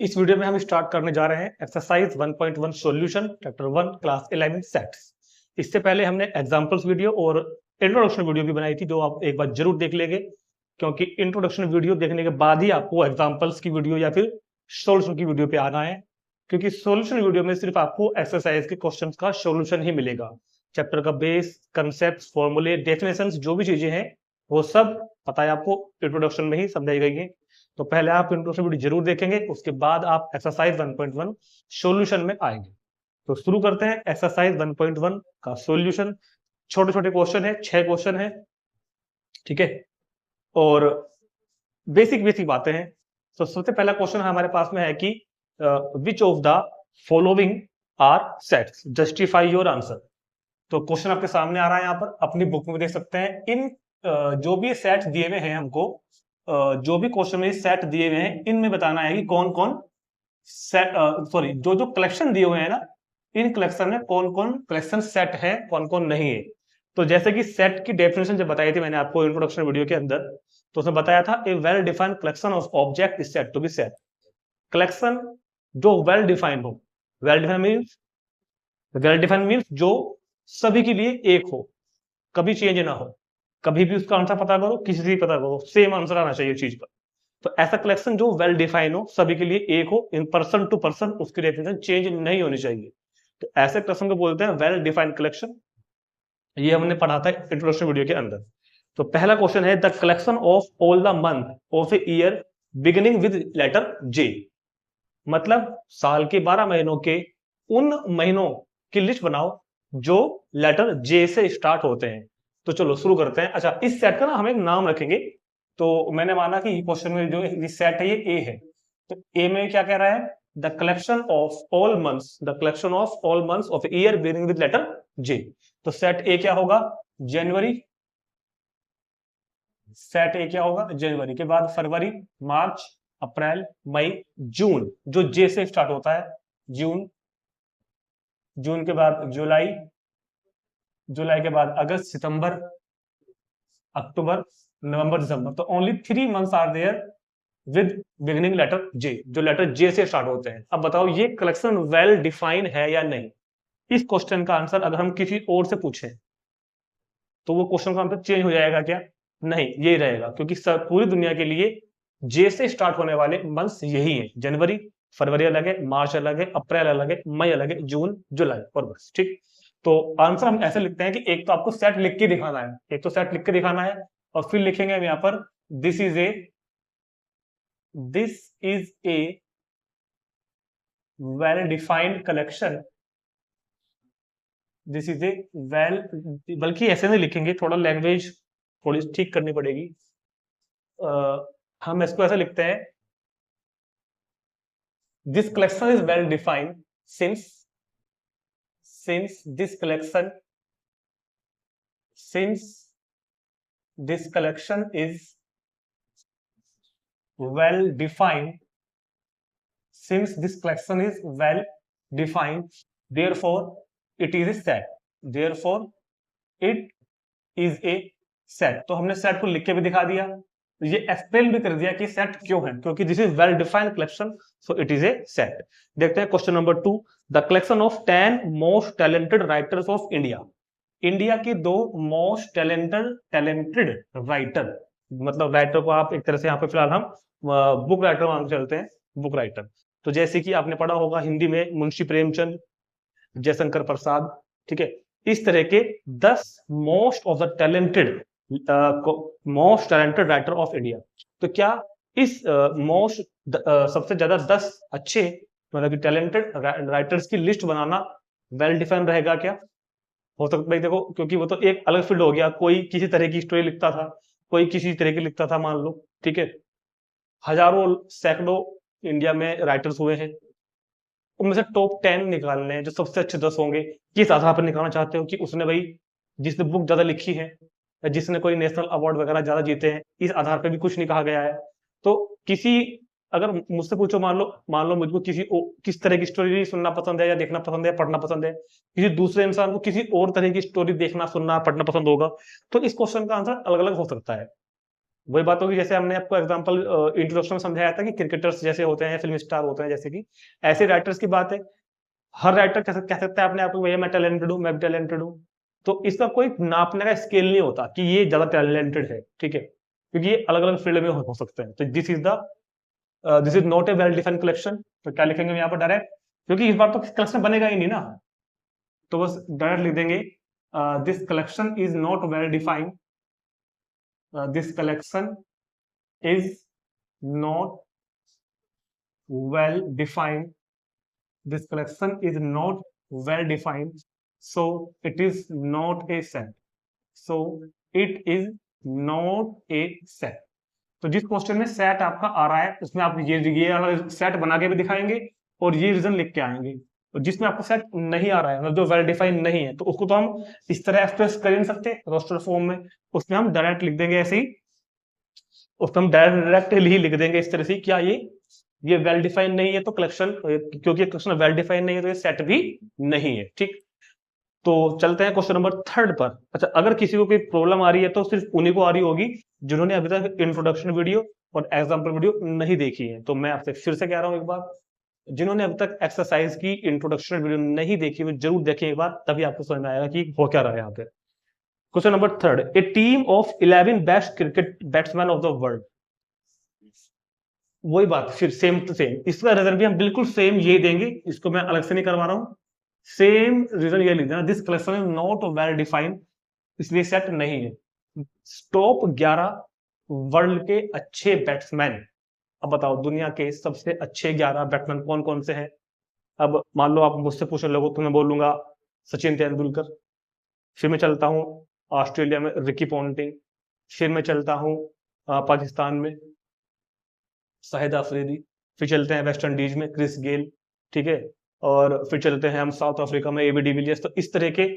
इस वीडियो में हम स्टार्ट करने जा रहे हैं exercise 1.1 solution chapter 1 class 11 sets. इससे पहले हमने एग्जांपल्स वीडियो और इंट्रोडक्शन वीडियो भी बनाई थी, जो आप एक बार जरूर देख लेंगे, क्योंकि इंट्रोडक्शन वीडियो देखने के बाद ही आपको एग्जांपल्स की वीडियो या फिर सॉल्यूशन की वीडियो पे आना है, क्योंकि सॉल्यूशन वीडियो में सिर्फ आपको एक्सरसाइज के क्वेश्चंस का सॉल्यूशन ही मिलेगा। चैप्टर का बेस, कंसेप्ट, फॉर्मूले, डेफिनेशंस जो भी चीजें हैं वो सब पता है आपको, इंट्रोडक्शन में ही समझाई गई है। तो पहले आप इंट्रोडक्शन वीडियो जरूर देखेंगे, उसके बाद आप एक्सरसाइज 1.1 सॉल्यूशन में आएंगे। तो शुरू करते हैं एक्सरसाइज 1.1 का सॉल्यूशन। छोटे छोटे क्वेश्चन है, 6 क्वेश्चन है, ठीक है, और बेसिक बेसिक बातें हैं। तो सबसे पहला क्वेश्चन हमारे पास में है कि which of the following are sets, justify your answer. तो क्वेश्चन आपके सामने आ रहा है, यहाँ पर अपनी बुक में देख सकते हैं। इन जो भी सेट्स दिए हुए हैं हमको, जो भी क्वेश्चन में सेट दिए हुए हैं, इनमें बताना है कि कौन कौन सेट, सॉरी, जो जो कलेक्शन दिए हुए हैं ना, इन कलेक्शन में कौन कौन कलेक्शन सेट है, कौन कौन नहीं है। तो जैसे कि सेट की डेफिनेशन जब बताई थी मैंने आपको इंट्रोडक्शन वीडियो के अंदर, तो उसमें बताया था a well defined collection of object is set to be set. Collection जो वेल डिफाइंड हो, वेल डिफाइंड मीन्स जो सभी के लिए एक हो, कभी चेंज ना हो, कभी भी उसका आंसर पता करो, किसी से भी पता करो, सेम आंसर आना चाहिए चीज पर। तो ऐसा कलेक्शन जो वेल डिफाइन हो, सभी के लिए एक हो, इन पर्सन टू पर्सन उसकी डेफिनेशन चेंज नहीं होनी चाहिए। तो ऐसे कलेक्शन को बोलते हैं वेल डिफाइंड कलेक्शन। ये हमने पढ़ा था इंट्रोडक्शन वीडियो के अंदर। तो पहला क्वेश्चन है the collection of all the month of a year beginning with letter J. मतलब साल के 12 महीनों के उन महीनों की लिस्ट बनाओ जो लेटर जे से स्टार्ट होते हैं। तो चलो शुरू करते हैं। अच्छा, इस सेट का ना हम एक नाम रखेंगे। तो मैंने माना कि क्वेश्चन में जो सेट है ये ए है, तो ए में क्या कह रहा है, the collection of all months, the collection of all months of year beginning with letter J. तो सेट ए क्या होगा, जनवरी। सेट ए क्या होगा, जनवरी के बाद फरवरी, मार्च, अप्रैल, मई, जून, जो जे से स्टार्ट होता है, जून। जून के बाद जुलाई, जुलाई के बाद अगस्त, सितंबर, अक्टूबर, नवंबर, दिसंबर। तो only 3 months are there with beginning letter J, जो लेटर जे से स्टार्ट होते हैं। अब बताओ ये कलेक्शन वेल डिफाइन है या नहीं। इस क्वेश्चन का आंसर अगर हम किसी और से पूछें तो वो क्वेश्चन का आंसर चेंज हो जाएगा क्या? नहीं, यही रहेगा, क्योंकि पूरी दुनिया के लिए जे से स्टार्ट होने वाले मंथ्स यही है। जनवरी, फरवरी अलग है, मार्च अलग है, अप्रैल अलग है, मई अलग है, जून, जुलाई, और बस। ठीक, तो आंसर हम ऐसे लिखते हैं कि एक तो आपको सेट लिख के दिखाना है, एक तो सेट लिख के दिखाना है, और फिर लिखेंगे हम यहाँ पर this is a well defined collection, this is a well, बल्कि ऐसे नहीं लिखेंगे, थोड़ा लैंग्वेज थोड़ी ठीक करनी पड़ेगी। हम इसको ऐसा लिखते हैं, this collection is well defined since this collection, since this collection is well defined, since this collection is well defined, therefore it is a set, therefore it is a set। तो हमने सेट को लिख के भी दिखा दिया, ये explain भी कर दिया कि सेट क्यों है, क्योंकि this is well defined collection, so it is a set. देखते हैं question number 2, the collection of 10 most talented writers of India. India के 2 मोस्ट टैलेंटेड राइटर, मतलब राइटर को आप एक तरह से यहाँ पे फिलहाल हम बुक राइटर मान के चलते हैं, बुक राइटर। तो जैसे कि आपने पढ़ा होगा हिंदी में मुंशी प्रेमचंद, जयशंकर प्रसाद, ठीक है, इस तरह के 10 most of the talented writer of India. तो क्या इस सबसे ज्यादा 10 अच्छे, मतलब कि टैलेंटेड राइटर्स की लिस्ट बनाना वेल डिफाइंड रहेगा क्या? हो सकता है, देखो, क्योंकि वो तो एक अलग फील्ड हो गया, कोई किसी तरह की स्टोरी लिखता था, कोई किसी तरह की लिखता था, मान लो, ठीक है, हजारों सैकड़ों इंडिया में राइटर्स हुए हैं, उनमें से टॉप 10 निकालने हैं, जो सबसे अच्छे 10 होंगे। किस आधार पर निकालना चाहते हो कि उसने भाई जिसने बुक ज्यादा लिखी है या जिसने कोई नेशनल अवार्ड वगैरह ज्यादा जीते हैं, इस आधार पर भी कुछ नहीं कहा गया है। तो किसी, अगर मुझसे पूछो, मान लो मुझको किस तरह की स्टोरी सुनना पसंद है या देखना पसंद है, पढ़ना पसंद है, किसी दूसरे इंसान को किसी और तरह की स्टोरी देखना, सुनना, पढ़ना पसंद होगा, तो इस क्वेश्चन का आंसर अलग अलग हो सकता है। वही बात होगी जैसे हमने आपको एग्जांपल इंट्रोडक्शन में समझाया था कि क्रिकेटर्स जैसे होते हैं, फिल्म स्टार होते हैं, जैसे कि ऐसे राइटर्स की बात है। हर राइटर कह सकता है अपने आप को भैया मैं टैलेंटेड हूँ, मैं भी टैलेंटेड हूँ। तो इसका कोई नापने का स्केल नहीं होता कि ये ज्यादा टैलेंटेड है, ठीक है, क्योंकि ये अलग अलग फील्ड में हो सकते हैं। तो this is not A well defined collection. तो क्या लिखेंगे यहाँ पर डायरेक्ट, क्योंकि इस बार तो कलेक्शन बनेगा ही नहीं ना, तो बस डायरेक्ट लिख देंगे this collection is not well defined, this collection is not well defined, this collection is not well defined, so it is not a set, so it is not a set। तो जिस question में set आपका आ रहा है उसमें आप ये set बना के भी दिखाएंगे और ये रीजन लिख के आएंगे। और जिसमें आपको सेट नहीं आ रहा है, मतलब जो वेल डिफाइंड नहीं है, तो उसको तो हम इस तरह एक्सप्रेस कर ही नहीं सकते रोस्टर फॉर्म में, उसमें हम डायरेक्ट लिख देंगे ऐसे ही, उसको हम डायरेक्ट ही लिख देंगे इस तरह से, क्या ये वेल डिफाइंड नहीं है तो कलेक्शन, क्योंकि कलेक्शन वेल डिफाइंड नहीं है तो ये सेट भी नहीं है, ठीक। तो चलते हैं क्वेश्चन नंबर 3 पर। अच्छा, अगर किसी को कोई प्रॉब्लम आ रही है तो सिर्फ उन्हीं को आ रही होगी जिन्होंने अभी तक इंट्रोडक्शन वीडियो और एग्जाम्पल वीडियो नहीं देखी है। तो मैं आपसे फिर से कह रहा हूं एक बार, जिन्होंने अभी तक एक्सरसाइज की इंट्रोडक्शन वीडियो नहीं देखी वो जरूर देखें एक बार, तभी आपको समझ में आएगा कि हो क्या रहा है यहाँ पे। Question number 3, A team of 11 best cricket batsman of the world. वही बात फिर सेम टू सेम, इसका रीजन भी हम बिल्कुल सेम ये देंगे, इसको मैं अलग से नहीं करवा रहा हूं, सेम रीजन ये लिख देना, this collection is not well defined, इसलिए सेट नहीं है। टॉप 11 वर्ल्ड के अच्छे बैट्समैन, अब बताओ दुनिया के सबसे अच्छे 11 बैट्समैन कौन कौन से हैं। अब मान लो आप मुझसे पूछने लगो तो मैं बोलूंगा सचिन तेंदुलकर, फिर मैं चलता हूं ऑस्ट्रेलिया में रिकी पॉन्टिंग, फिर मैं चलता हूं पाकिस्तान में शाहिद अफरीदी, फिर चलते हैं वेस्ट इंडीज में क्रिस गेल, ठीक है, और फिर चलते हैं हम साउथ अफ्रीका में एबी डिविलियर्स। तो इस तरह के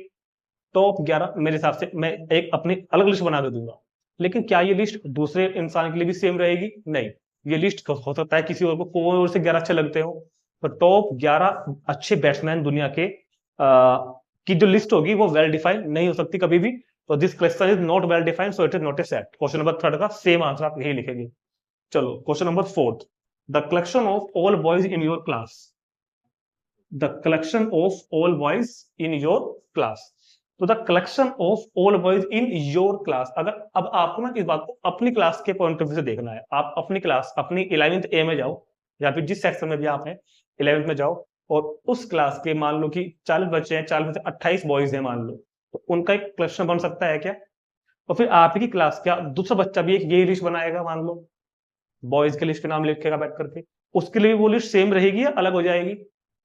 टॉप 11 मेरे हिसाब से मैं एक अपनी अलग लिस्ट बना के दूंगा। लेकिन क्या ये लिस्ट दूसरे इंसान के लिए भी सेम रहेगी? नहीं, ये लिस्ट हो सकता है किसी और को कोई और से 11 अच्छे लगते हो, तो टॉप 11 अच्छे बैट्समैन दुनिया के की जो लिस्ट होगी वो वेल डिफाइंड नहीं हो सकती कभी भी। तो this question is not well defined, so it is not a set. Question number 3 का सेम आंसर आप यही लिखेंगे। चलो question number 4, the collection of all boys in your class, the collection of all boys in your class. तो the collection of all boys in your class, अगर अब आपको ना इस बात को अपनी क्लास के पॉइंट ऑफ व्यू से देखना है, आप अपनी क्लास अपनी 11th ए में जाओ या फिर जिस सेक्शन में भी आप हैं 11th में जाओ, और उस क्लास के मान लो कि 40 बच्चे हैं, 40 में से 28 बॉयज हैं मान लो, तो उनका एक कलेक्शन बन सकता है क्या? और फिर आपकी क्लास क्या दूसरा बच्चा भी एक यही लिस्ट बनाएगा, मान लो बॉयज के लिस्ट के नाम लिखेगा बैठ करके, उसके लिए वो लिस्ट सेम रहेगी या अलग हो जाएगी?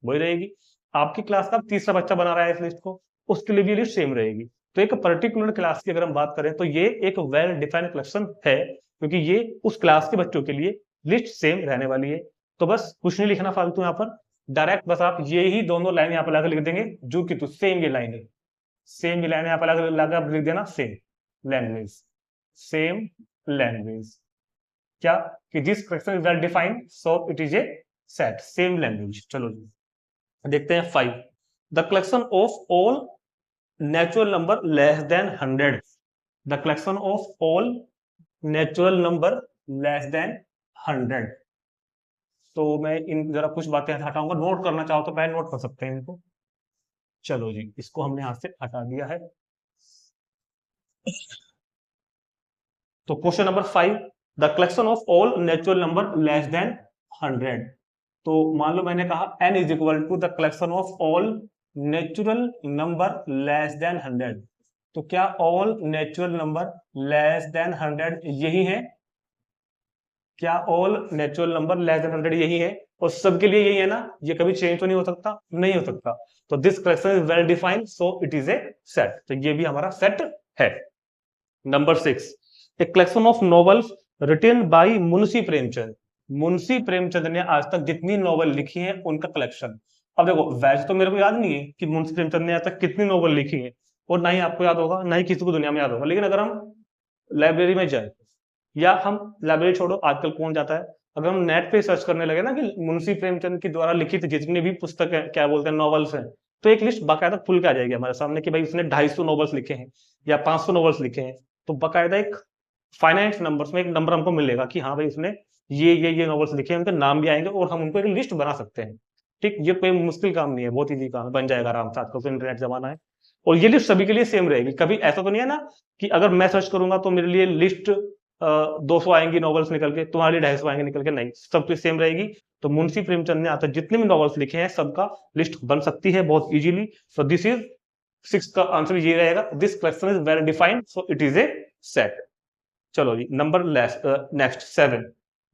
वही रहेगी। आपकी क्लास का तीसरा बच्चा बना रहा है इस लिस्ट को, उसके लिए भी लिस्ट सेम रहेगी। तो एक पर्टिकुलर क्लास की अगर हम बात करें तो ये एक वेल डिफाइंड कलेक्शन है, क्योंकि ये उस क्लास के बच्चों के लिए लिस्ट सेम रहने वाली है। तो बस कुछ नहीं लिखना फालतू यहाँ पर, डायरेक्ट बस आप ये ही दोनों लाइन यहाँ पर लगा लिख देंगे, जो कि तो सेम ये लाइन है, सेम ये लाइन यहाँ पर लगा लिख देना, सेम लैंग्वेज, सेम लैंग्वेज। क्या कि this collection is well defined so it is a set, same language. चलो जी देखते हैं 5, the collection of all natural number less than 100, the collection of all natural number less than 100। तो मैं इन जरा कुछ बातें हटाऊंगा, नोट करना चाहो तो पहले नोट कर सकते हैं इनको। चलो जी इसको हमने हाथ से हटा दिया है। तो question number 5, the collection of all natural number less than 100। तो मान लो मैंने कहा n is equal to the collection of all natural number less than 100। तो क्या all natural number less than 100 यही है? क्या all natural number less than 100 यही है? और सबके लिए यही है ना, ये कभी चेंज तो नहीं हो सकता? नहीं हो सकता। तो this collection is well defined so it is a set, तो ये भी हमारा सेट है। Number 6, a collection of novels written by Munshi Premchand. Munshi Premchand ने आज तक जितनी नॉवल लिखी है उनका कलेक्शन। अब देखो वैसे तो मेरे को याद नहीं है कि मुंशी प्रेमचंद ने आज तक कितनी नॉवल लिखी है, और ना ही आपको याद होगा, ना ही किसी को दुनिया में याद होगा। लेकिन अगर हम लाइब्रेरी में जाए, या हम लाइब्रेरी छोड़ो आजकल कौन जाता है, अगर हम नेट पे सर्च करने लगे ना कि मुंशी प्रेमचंद के द्वारा लिखित जितनी भी पुस्तक है, क्या बोलते हैं, नॉवेल्स हैं, तो एक लिस्ट बाकायदा खुल के आ जाएगी हमारे सामने कि भाई उसने 250 नॉवेल्स लिखे हैं या 500 नॉवेल्स लिखे हैं। तो बाकायदा एक फाइनाइट नंबर्स में एक नंबर हमको मिलेगा कि हाँ भाई उसने ये नॉवेल्स लिखे हैं, उनके नाम भी आएंगे और हम उनको एक लिस्ट बना सकते हैं। ठीक, ये कोई मुश्किल काम नहीं है, बहुत इजी काम है, बन जाएगा आराम से, आजकल तो इंटरनेट जमाना है। और ये लिस्ट सभी के लिए सेम रहेगी, कभी ऐसा तो नहीं है ना कि अगर मैं सर्च करूंगा तो मेरे लिए लिस्ट 200 आएंगी नॉवेल्स निकल के, तुम्हारे लिए 250 आएंगे निकल के, नहीं, सबकी सेम रहेगी। तो मुंशी प्रेमचंद ने आज तक जितने भी नॉवेल्स लिखे हैं सबका लिस्ट बन सकती है बहुत इजीली। सो दिस इज 6 का आंसर ये रहेगा, this collection is well defined, so it is a set. चलो जी, number next 7,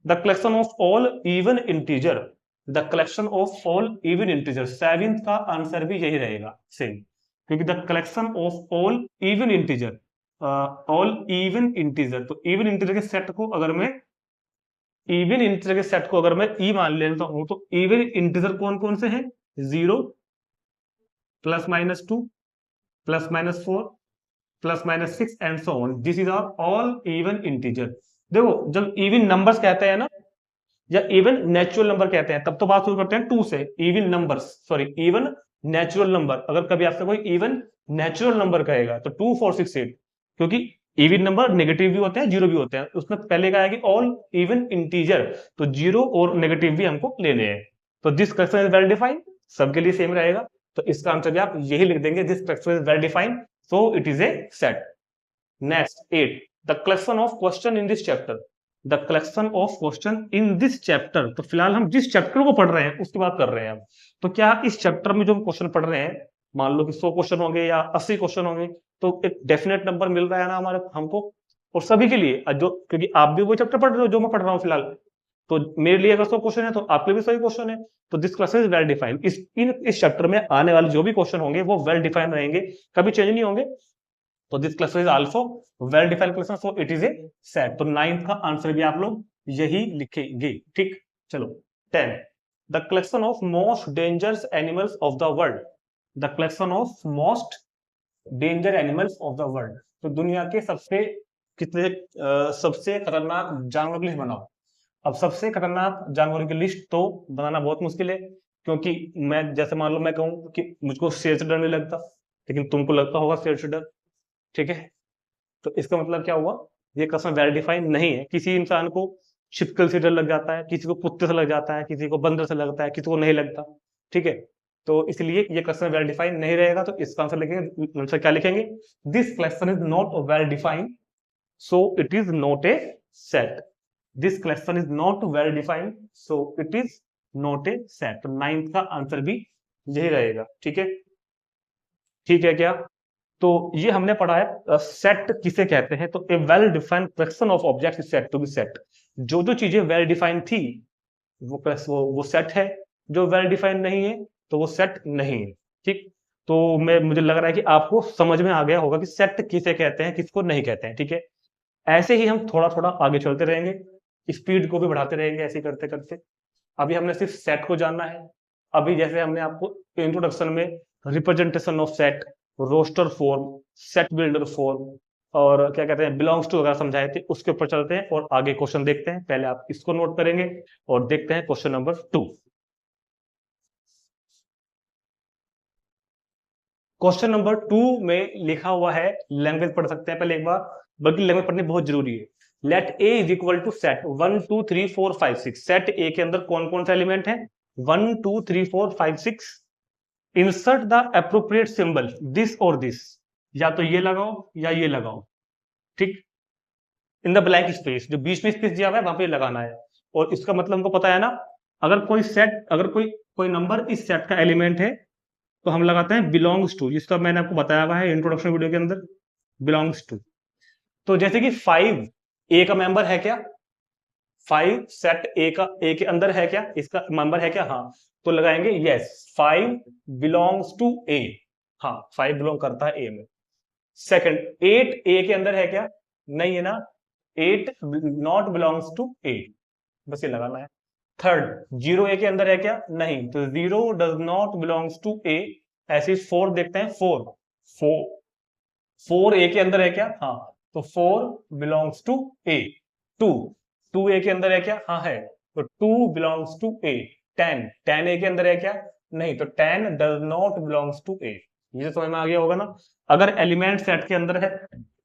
the collection of all even integer, the collection of all even integer, 7 का आंसर भी यही रहेगा सेम, क्योंकि the collection of all even integer, all even integer, तो even integer के set को अगर मैं इवन इंटीजर के सेट को अगर मैं ई मान लेता हूं तो इवन इंटीजर कौन कौन से हैं? 0, +-2, +-4, +-6 and so on, this is are all even integer. देखो जब इवन नंबर्स कहते हैं ना या इवन नेचुरल नंबर कहते हैं तब तो बात शुरू करते हैं 2 से, even numbers, sorry even natural number. अगर कभी आपसे कोई इवन नेचुरल नंबर कहेगा तो 2, 4, 6, 8, क्योंकि इवन नंबर नेगेटिव भी होते हैं, जीरो भी होते हैं, उसमें पहले कहा है कि ऑल इवन इंटीजर, तो जीरो और नेगेटिव भी हमको लेने हैं। तो this collection is well defined, सबके लिए सेम रहेगा, तो इसका आंसर भी आप यही लिख देंगे, this collection is well defined, so it is a set. Next 8, the collection of question in this chapter, the collection of question in this chapter, तो फिलहाल हम जिस चैप्टर को पढ़ रहे हैं उसकी बात कर रहे हैं हम। तो क्या इस चैप्टर में जो हम क्वेश्चन पढ़ रहे हैं, मान लो कि 100 क्वेश्चन होंगे या 80 क्वेश्चन होंगे, तो एक डेफिनेट नंबर मिल रहा है ना हमारे हमको, और सभी के लिए जो, क्योंकि आप भी वो चैप्टर पढ़ रहे हो जो मैं पढ़ रहा हूँ फिलहाल, तो मेरे लिए अगर 100 क्वेश्चन है तो आपके लिए भी 100 क्वेश्चन है, तो this question is well defined. इस चैप्टर में आने वाले जो भी क्वेश्चन होंगे वो वेल डिफाइंड रहेंगे, कभी चेंज नहीं होंगे, तो this question is also well defined question, so it is a set. तो 9th का आंसर भी आप लोग यही लिखेंगे। ठीक, चलो 10, the collection of most dangerous animals of the world, the collection of most danger animals of the world, तो दुनिया के सबसे कितने सबसे खतरनाक जानवरों की लिस्ट बनाओ। अब सबसे खतरनाक जानवरों की लिस्ट तो बनाना बहुत मुश्किल है, क्योंकि मैं जैसे मान लो मैं कहूं कि मुझको शेर से डर नहीं लगता, लेकिन तुमको लगता होगा शेर से डर, ठीक है, तो इसका मतलब क्या हुआ, ये कसम वेल डिफाइंड नहीं है। किसी इंसान को छिपकली से डर लग जाता है, किसी को कुत्ते से लग जाता है, किसी को बंदर से लगता है, किसी को नहीं लगता, ठीक है, तो इसलिए ये क्वेश्चन वेल डिफाइंड नहीं रहेगा, तो इसका आंसर लिखेंगे, आंसर क्या लिखेंगे, this question is not well defined, so it is not a set, this question is not well defined, so it is not a set. तो 9th का आंसर भी यही रहेगा। ठीक है, ठीक है क्या, तो ये हमने पढ़ा है सेट किसे कहते हैं, तो a well defined collection of object is set to be set. जो जो चीजें वेल डिफाइंड थी वो सेट है, जो वेल डिफाइंड नहीं है तो वो सेट नहीं है। ठीक, तो मुझे लग रहा है कि आपको समझ में आ गया होगा कि सेट किसे कहते हैं, किसको नहीं कहते हैं। ठीक है, ऐसे ही हम थोड़ा थोड़ा आगे चलते रहेंगे, स्पीड को भी बढ़ाते रहेंगे ऐसे करते करते। अभी हमने सिर्फ सेट को जानना है। अभी जैसे हमने आपको इंट्रोडक्शन में representation of set, roster form, set builder form और क्या कहते हैं बिलोंग्स टू वगैरह समझाए थे, उसके ऊपर चलते हैं और आगे क्वेश्चन देखते हैं। पहले आप इसको नोट करेंगे और देखते हैं क्वेश्चन नंबर 2। क्वेश्चन नंबर 2 में लिखा हुआ है, लैंग्वेज पढ़ सकते हैं पहले एक बार, बल्कि लैंग्वेज पढ़नी बहुत जरूरी है। Let a is equal to set 1 2 3 4 5 6, set a के अंदर कौन कौन सा एलिमेंट है, 1 2 3 4 5 6, insert the appropriate symbol this और दिस, या तो ये लगाओ या ये लगाओ। ठीक, इन द ब्लैंक स्पेस, जो बीच में स्पेस दिया हुआ है वहां पे लगाना है। और इसका मतलब हमको पता है ना, अगर कोई सेट, अगर कोई नंबर इस सेट का एलिमेंट है तो हम लगाते हैं बिलोंग्स टू, जिसका मैंने आपको बताया हुआ है इंट्रोडक्शन वीडियो के अंदर, बिलोंग्स टू। तो जैसे कि 5 ए का मेंबर है क्या, 5 सेट ए के अंदर है क्या, इसका मेंबर है क्या, हाँ, तो लगाएंगे यस 5 बिलोंग्स टू ए, हाँ 5 बिलोंग करता है ए में। सेकंड 8 ए के अंदर है क्या, नहीं है ना, 8 नॉट बिलोंग्स टू ए, बस ये लगाना है। थर्ड 0 ए के अंदर है क्या, नहीं, तो 0 डज नॉट बिलोंग्स टू ए। ऐसे 4 देखते हैं, 4 ए के अंदर है क्या, हाँ, तो 4 बिलोंग्स टू ए। 2 ए के अंदर है क्या, हाँ है, तो 2 बिलोंग्स टू ए। 10 ए के अंदर है क्या, नहीं, तो 10 डज नॉट बिलोंग्स टू ए। ये समझ में आ गया होगा ना, अगर एलिमेंट सेट के अंदर है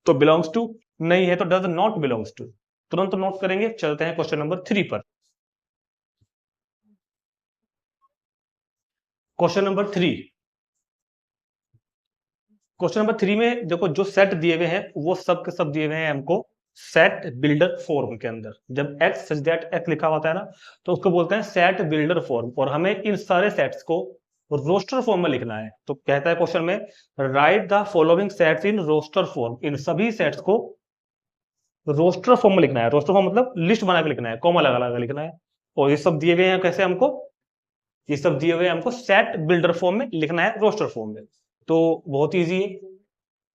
तो बिलोंग्स टू, नहीं है तो डज नॉट बिलोंग्स टू। तुरंत नोट करेंगे। चलते हैं क्वेश्चन नंबर 3 पर। क्वेश्चन नंबर 3, क्वेश्चन नंबर 3 में देखो जो सेट दिए हुए हैं वो सब के सब दिए हुए हैं हमको सेट बिल्डर फॉर्म के अंदर। जब एक्स सच दैट एक्स लिखा होता है ना तो उसको बोलते हैं सेट बिल्डर फॉर्म, और हमें इन सारे सेट्स को रोस्टर फॉर्म में लिखना है। तो कहता है क्वेश्चन में write the following sets in roster form. इन सभी सेट्स को रोस्टर फॉर्म में लिखना है। रोस्टर फॉर्म मतलब लिस्ट बना के लिखना है, कॉमा लगा लगा लिखना है। और ये सब दिए हुए हैं कैसे हमको, ये सब दिए हुए हमको सेट बिल्डर फॉर्म में लिखना है, रोस्टर फॉर्म में। तो बहुत इजी है।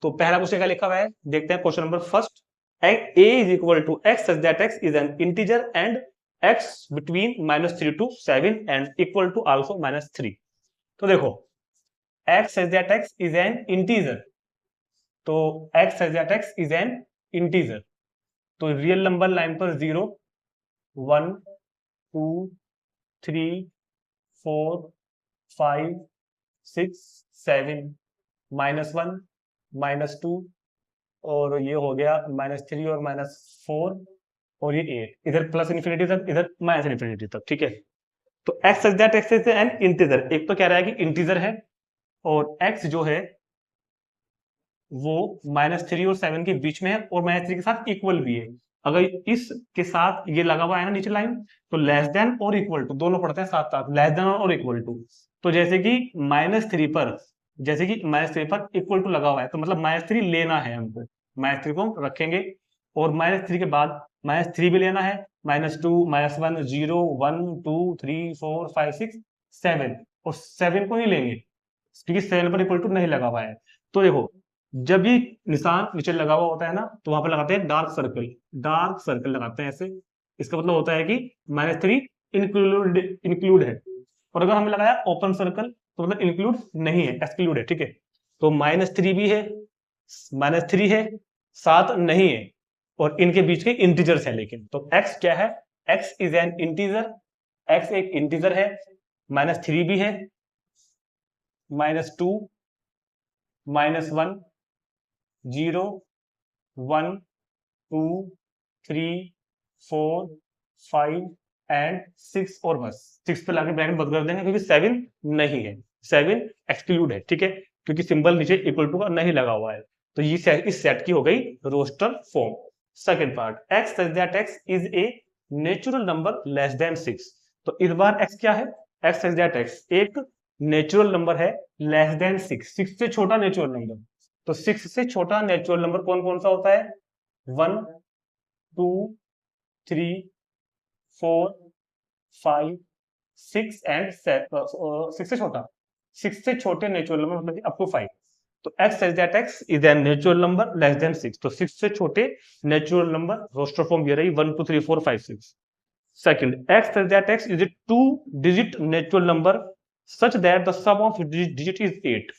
तो पहला क्वेश्चन क्या लिखा हुआ है देखते हैं। Question number first, a is equal to x such that x is an integer and x between -3 to 7 and equal to also -3। तो देखो x such that x is an integer, तो x such that x is an integer, तो real number line पर 0 1 2 3 4 5 6 7 -1 -2 और ये हो गया -3 और -4 और ये 8, इधर प्लस इन्फिनिटी तक, इधर माइनस इन्फिनिटी तक। ठीक है, तो x such that x is an integer. एक तो कह रहा है कि इंटीजर है और x जो है वो -3 और 7 के बीच में है और -3 के साथ इक्वल भी है। अगर इस के साथ ये लगा हुआ है ना नीचे लाइन, तो लेस देन और इक्वल टू दोनों पढ़ते हैं साथ साथ, लेस देन और इक्वल टू। तो जैसे कि -3 पर, जैसे कि -3 पर इक्वल टू लगा हुआ है तो मतलब -3 लेना है हमको, -3 को हम रखेंगे और -3 के बाद -3 भी लेना है, -2 -1 0 1 2 3 4 5 6 7 और 7 को ही लेंगे क्योंकि 7 पर इक्वल टू नहीं लगा हुआ है। तो देखो जब भी निशान नीचे लगा हुआ होता है ना तो वहां पर लगाते हैं डार्क सर्कल, डार्क सर्कल लगाते हैं ऐसे। इसका मतलब होता है कि -3 इंक्लूड है, और अगर हमने लगाया ओपन सर्कल तो मतलब इंक्लूड नहीं है, एक्सक्लूड है। ठीक है, तो -3 भी है, -3 है, 7 नहीं है और इनके बीच के इंटीजर्स है। लेकिन तो x क्या है, x is an integer, x एक इंटीजर है, -3 भी है, -2 -1 0 1 2 3 4 5 एंड 6 और बस 6 पे लाके ब्रैकेट बंद कर देंगे क्योंकि 7 नहीं है, 7 एक्सक्लूड है। ठीक है, क्योंकि सिंबल नीचे इक्वल टू का नहीं लगा हुआ है। तो ये इस सेट की हो गई roster form. Second part, x such that x is a natural number less than 6। तो इस बार x क्या है, x सच दैट x एक नेचुरल नंबर है लेस देन 6, 6 से छोटा नेचुरल नंबर। तो 6 से छोटा नेचुरल नंबर कौन कौन सा होता है, 1 2 3 4 5 6 एंड 6 से छोटा, 6 से छोटे नेचुरल नंबर मतलब अप टू 5। तो x such that x is N natural number less than 6। तो 6 से छोटे नेचुरल नंबर रोस्टर फॉर्म ये रही 1 2 3 4 5 6। Second, x such that x is a 2 digit natural number such that the sum of digit is 8।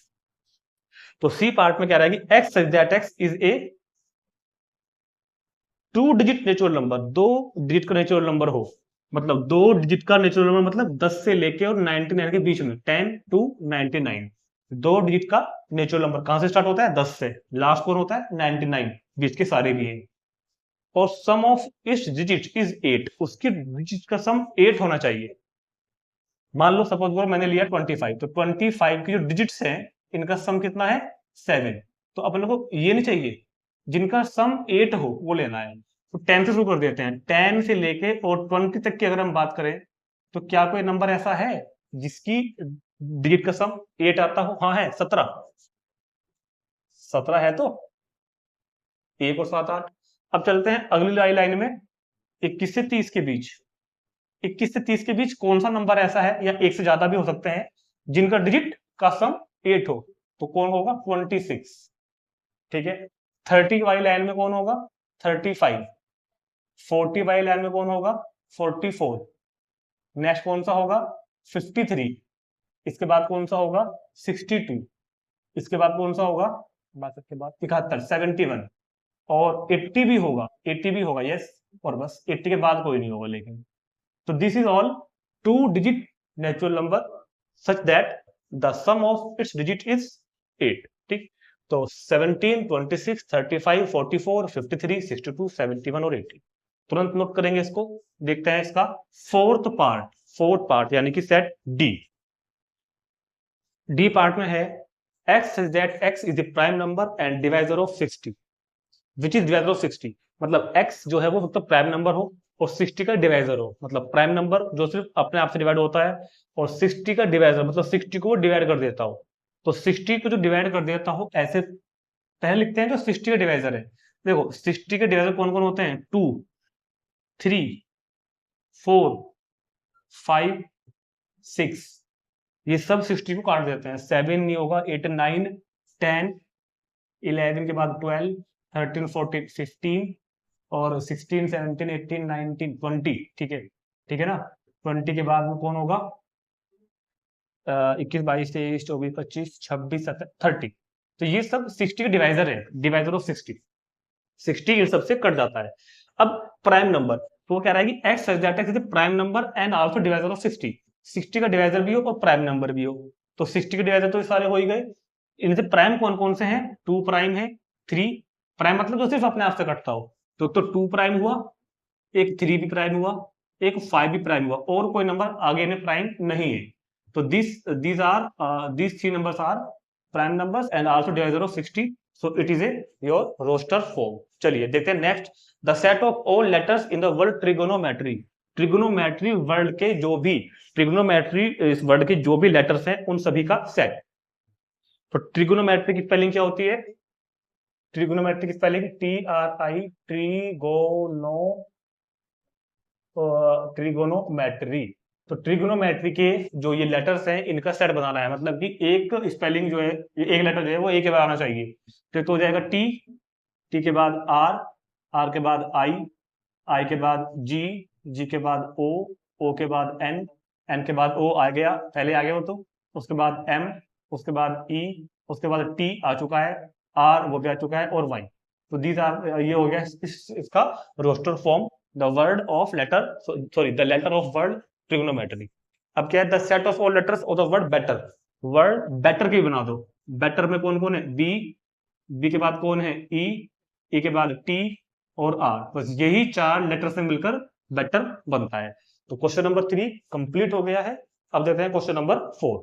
तो C part में कह रहा है कि x such that x is a 2 digit natural number, 2 digit का natural number हो, मतलब 2 digit का नेचुरल नंबर मतलब 10 से लेके और 99 के बीच में, 10 to 99। 2 डिजिट का नेचुरल नंबर कहां से स्टार्ट होता है, 10 से, लास्ट कौन होता है 99, बीच के सारे भी हैं। और सम ऑफ इस डिजिट इज 8, उसकी डिजिट का सम 8 होना चाहिए। मान लो सपोज मैंने लिया 25, तो 25 की जो डिजिट्स हैं इनका सम कितना है 7। तो अपन लोग को ये नहीं चाहिए, जिनका सम 8 हो वो लेना है। तो 10 से शुरू कर देते हैं, 10 से लेके और 20 तक की अगर हम बात करें तो क्या कोई नंबर ऐसा है जिसकी डिजिट का सम 8 आता हो, हाँ है 17, 17 है तो 1 और 7 8। अब चलते हैं अगली लाइन में, 21 से 30 के बीच, 21 से 30 के बीच कौन सा नंबर ऐसा है, या एक से ज्यादा भी हो सकते हैं, जिनका डिजिट का सम 8 हो, तो कौन होगा 26। ठीक है, 30 वाली लाइन में कौन होगा 35, 40 वाली लाइन में कौन होगा 44, नेक्स्ट कौन सा होगा 53, इसके बाद कौन सा होगा 62, इसके बाद कौन सा होगा 62 के बाद 71, 71 और 80 भी होगा, 80 भी होगा यस, और बस 80 के बाद कोई नहीं होगा। लेकिन तो this is all 2 digit natural number such that the sum of its digit is 8। ठीक, तो 17, 26, 35, 44, 53, 62, 71 और 80 तुरंत नोट करेंगे इसको। देखते हैं इसका फोर्थ पार्ट यानी कि सेट डी पार्ट में है x is that x is the prime number and divisor of 60 which is divisor of 60 मतलब x जो है वो मतलब प्राइम नंबर हो और 60 का डिवाइजर हो, मतलब प्राइम नंबर जो सिर्फ अपने आप से डिवाइड होता है और 60 का डिवाइजर मतलब 60 को डिवाइड कर देता हो। तो 60 को जो डिवाइड कर देता हो ऐसे पहले लिखते हैं जो 60 का डिवाइजर है। देखो 60 के डिवाइजर कौन कौन होते हैं, 2, 3, 4, 5, 6, ये सब 60 को काट देते हैं। 7 नहीं होगा, 8, 9, 10, 11 के बाद 12, 13, 14, 15 और 16, 17, 18, 19, 20। ठीक है ना। 20 के बाद में कौन होगा, 21, 22, 23, 24, 25, 26, 27, 30। तो ये सब 60 के डिवाइजर है, डिवाइजर ऑफ 60 इन सबसे कट जाता है। अब प्राइम नंबर तो वो कह रहा है कि x such that x is a prime number and also divisor of 60 60 का डिवाइजर भी हो और प्राइम नंबर भी हो। तो 60 के डिवाइजर तो सारे हो ही गए। इनसे प्राइम कौन कौन से हैं, 2 प्राइम है, 3 प्राइम मतलब जो सिर्फ अपने आप से कटता हो, तो 2 प्राइम हुआ, एक 3 भी प्राइम हुआ, एक 5 भी प्राइम हुआ और कोई नंबर आगे में प्राइम नहीं है। तो these 3 numbers are prime numbers and also divisor of 60, so it is a your roster form। चलिए देखते हैं next, the set of all letters in the word trigonometry word के जो भी ट्रिग्नोमेट्री इस वर्ड के जो भी लेटर्स हैं उन सभी का सेट। तो ट्रिगोनोमेट्री की स्पेलिंग क्या होती है, ट्रिगोनोमेट्री की स्पेलिंग ट्रिगोनोमेट्री। तो ट्रिगोनोमेट्री के जो ये लेटर्स हैं इनका सेट बनाना है, मतलब कि एक स्पेलिंग जो है एक लेटर जो है वो एक के बाद आना चाहिए। तो हो जाएगा टी के बाद आर के बाद आई के बाद जी के बाद ओ के बाद एन के बाद ओ आ गया, पहले आ गया वो, तो उसके बाद एम, उसके बाद ई, उसके बाद टी आ चुका है, आर वो भी आ चुका है और वाई। तो दीज आर ये हो गया इसका roster form, the word of letter sorry the letter of word trigonometry. अब क्या है, the set of all letters of the word better की बना दो। बेटर में कौन कौन है, बी के बाद कौन है ई के बाद टी और आर, बस यही 4 लेटर से मिलकर बेटर बनता है। तो क्वेश्चन नंबर 3 कंप्लीट हो गया है। अब देखते हैं क्वेश्चन नंबर 4।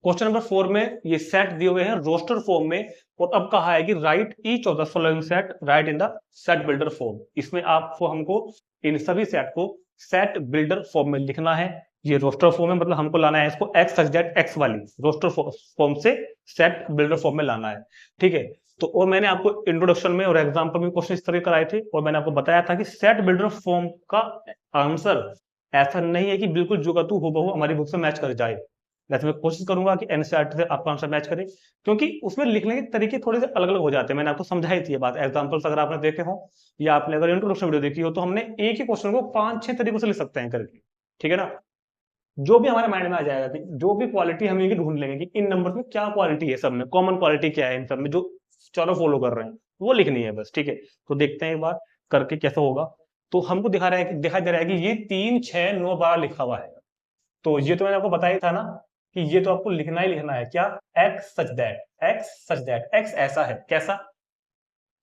क्वेश्चन नंबर 4 में ये सेट दिए हुए हैं रोस्टर फॉर्म में, और अब कहा है कि right each of the following set right in the set builder form. इसमें आपको हमको इन सभी सेट को सेट बिल्डर फॉर्म में लिखना है। ये रोस्टर फॉर्म है, मतलब हमको लाना है इसको x such that x वाली रोस्टर फॉर्म से सेट बिल्डर फॉर्म में लाना है। ठीक है, तो और मैंने आपको इंट्रोडक्शन में और एग्जाम्पल में क्वेश्चन इस तरह कराए थे, और मैंने आपको बताया था कि सेट बिल्डर फॉर्म का आंसर ऐसा नहीं है कि बिल्कुल जो का तू हूबहू हमारी बुक से मैच कर जाए। वैसे मैं कोशिश करूंगा कि एनसीईआरटी से आपका आंसर मैच करे, क्योंकि उसमें लिखने के तरीके थोड़े से अलग अलग हो जाते हैं। मैंने आपको समझाई थी ये बात, एग्जांपल्स अगर आपने देखे हो या आपने अगर इंट्रोडक्शन वीडियो देखी हो, तो हमने एक ही क्वेश्चन को 5-6 तरीकों से लिख सकते हैं करके। ठीक है ना, जो भी हमारे माइंड में आ जाएगा कि जो भी क्वालिटी हम ये ढूंढ लेंगे कि इन नंबर में क्या क्वालिटी है, सब में कॉमन क्वालिटी क्या है, इन सब में जो चारों फॉलो कर रहे हैं वो लिखनी है बस। ठीक है, तो देखते हैं एक बार करके कैसा होगा। तो हमको दिखाई दे रहा है कि ये 3, 6, 9 बार लिखा हुआ है। तो ये तो मैंने आपको बताया था ना कि ये तो आपको लिखना ही लिखना है, क्या, x such that x ऐसा है, कैसा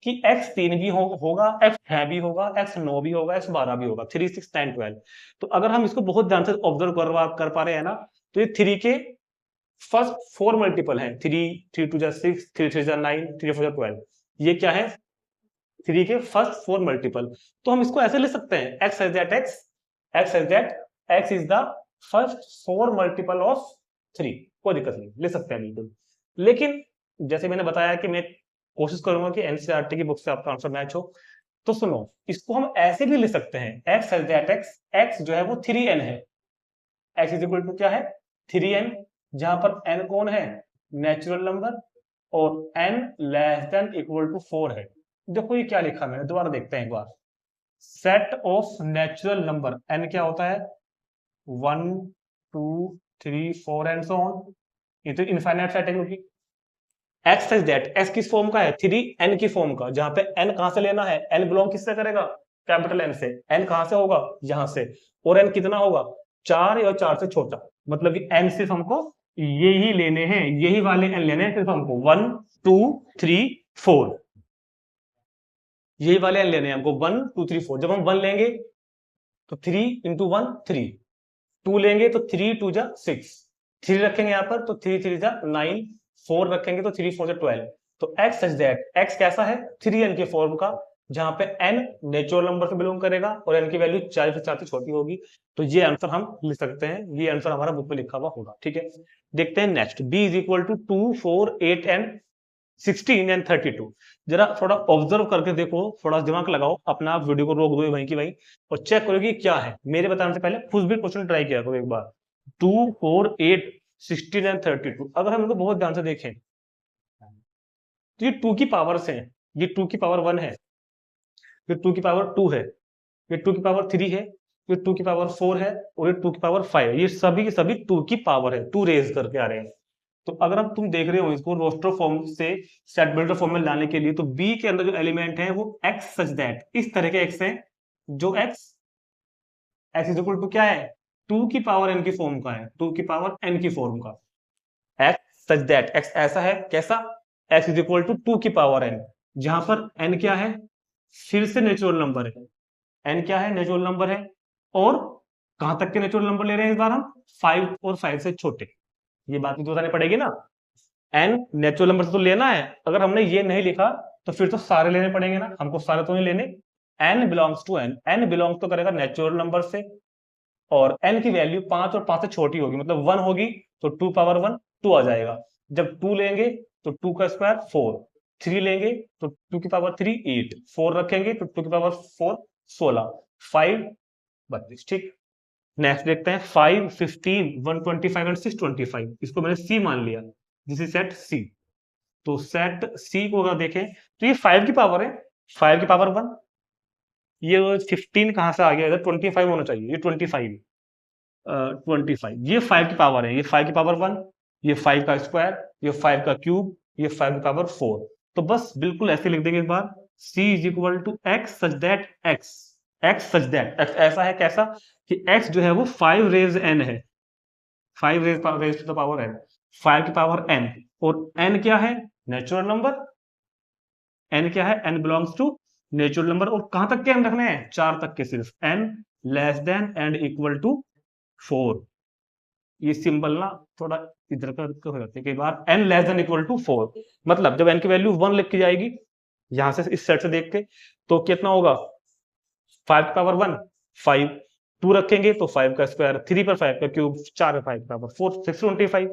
कि x 3 भी होगा, x 6 भी होगा, x 9 भी होगा, x 12 भी होगा, 3, 6, 10, 12। तो अगर हम इसको बहुत ध्यान से ऑब्जर्व कर पा रहे हैं ना, तो ये 3 के फर्स्ट 4 मल्टीपल हैं, 3 2 6, 3 3 9, 3 4 12। ये क्या है, 3 के फर्स्ट 4 मल्टीपल। तो हम इसको ऐसे लिख सकते हैं, x such that x is the first 4 multiple of 3। कोई दिक्कत नहीं, ले सकते हैं बिल्कुल। लेकिन जैसे मैंने बताया कि मैं कोशिश करूंगा कि एनसीईआरटी की बुक से आपका आंसर मैच हो। तो सुनो, इसको हम ऐसे भी लिख सकते हैं, x such that x जो है वो 3n है, x इज इक्वल टू क्या है, 3n, जहां पर n कौन है, नेचुरल नंबर, और n less than equal to 4 है। देखो ये क्या लिखा मैंने, दोबारा देखते हैं एक बार। Set of natural number n क्या होता है, 1 2 3 4 एंड सो ऑन। ये तो इनफाइनाइट सेट है, क्योंकि x सच दैट x किस फॉर्म का है, 3n की फॉर्म का, जहां पे n कहां से लेना है, n बिलोंग किससे करेगा, कैपिटल N से। n कहां से होगा, यहां से, और n कितना होगा, 4 या 4 से छोटा, मतलब कि n सिर्फ हमको यही लेने हैं, यही वाले n लेने हैं सिर्फ हमको, 1 2 3 4, यही वाले n लेने हैं हमको, 1 2 3 4। जब हम 1 लेंगे तो 3 इंटू 1 3, 2 लेंगे तो 3 2 जा 6, 3 रखेंगे यहाँ पर तो 3 3 जा 9, 4 रखेंगे तो 3 4 जा 12। तो x सच दैट x कैसा है, 3n के फॉर्म का, जहां पे n नेचुरल नंबर से बिलोंग करेगा और n की वैल्यू 4 से 4 से छोटी होगी। तो ये आंसर हम लिख सकते हैं, ये आंसर हमारा बुक में लिखा हुआ होगा। ठीक है, देखते हैं next. b is equal to 2 4 8 and 16 and 32। जरा थोड़ा ऑब्जर्व करके देखो, थोड़ा दिमाग लगाओ अपना, आप वीडियो को रोक दो वहीं की वहीं और चेक करो कि क्या है। मेरे बताने से पहले खुद भी क्वेश्चन ट्राई किया करो एक बार। 2 4 8 16 एंड 32, अगर हम इनको बहुत ध्यान से देखें तो ये 2 की पावर से हैं, ये 2 की पावर 1 है, ये 2 की पावर 2 है, ये 2 की पावर 3 है, ये 2 की पावर 4 है और ये 2 की पावर 5 है। ये सभी के सभी 2 की पावर है, 2 रेज करके आ रहे हैं। तो अगर अब तुम देख रहे हो इसको रोस्टर फॉर्म से सेट बिल्डर फॉर्म में लाने के लिए, तो बी के अंदर जो एलिमेंट है वो एक्स सच दैट, इस तरह के एक्स है जो एक्स इज इक्वल टू क्या है, 2 की पावर एन की फॉर्म का है, 2 की पावर एन की फॉर्म का। एक्स सच दैट एक्स ऐसा है, कैसा, एक्स इज इक्वल टू 2 की पावर एन, जहां पर एन क्या है, फिर से नेचुरल नंबर है, एन क्या है, नेचुरल नंबर है। और कहां तक के नेचुरल नंबर ले रहे हैं इस बार हम, 5 और 5 से छोटे। ये बात भी तो बतानी पड़ेगी ना, एन नेचुरल नंबर से तो लेना है, अगर हमने ये नहीं लिखा तो फिर तो सारे लेने पड़ेंगे ना, हमको सारे तो नहीं लेने। N belongs to n, n belongs तो करेगा नेचुरल नंबर से, और एन की वैल्यू 5 और 5 से छोटी होगी, मतलब 1 होगी तो 2 पावर 1 2 आ जाएगा। जब 2 लेंगे तो 2 का स्क्वायर 4, 3 लेंगे तो 2 की पावर 3 8, 4 रखेंगे तो 2 की पावर 4 16, 5 32। ठीक, नेक्स्ट देखते हैं 5 15 125 एंड 625, इसको मैंने सी मान लिया, दिस इज सेट सी। तो सेट सी को अगर देखें तो ये 5 की पावर है, 5 की पावर 1, ये 15 कहां से आ गया, इधर 25 होना चाहिए, ये 25 ये 5 की पावर है, ये 5 की पावर 1, ये 5 का स्क्वायर, ये 5 का क्यूब, ये 5 की पावर 4। तो बस बिल्कुल ऐसे लिख देंगे इस बार, c is equal to x such that x, x such that x ऐसा है, कैसा कि x जो है वो 5 रेज n है, 5 raise to the power n, 5 की पावर n, और n क्या है, नेचुरल नंबर, n क्या है, n belongs to natural number. और कहां तक के n रखने हैं, 4 तक के सिर्फ, n less than and equal to 4। ये सिंबल ना थोड़ा इधर का हो जाते हैं कई बार, n less than equal to 4, मतलब जब n की वैल्यू 1 लिख के जाएगी यहां से इस सेट से देख के, तो कितना होगा, 5 पावर 1 5, 2 रखेंगे तो 5 का स्क्वायर, 3 पर 5 का क्यूब, 4 पर 5 पावर 4 625।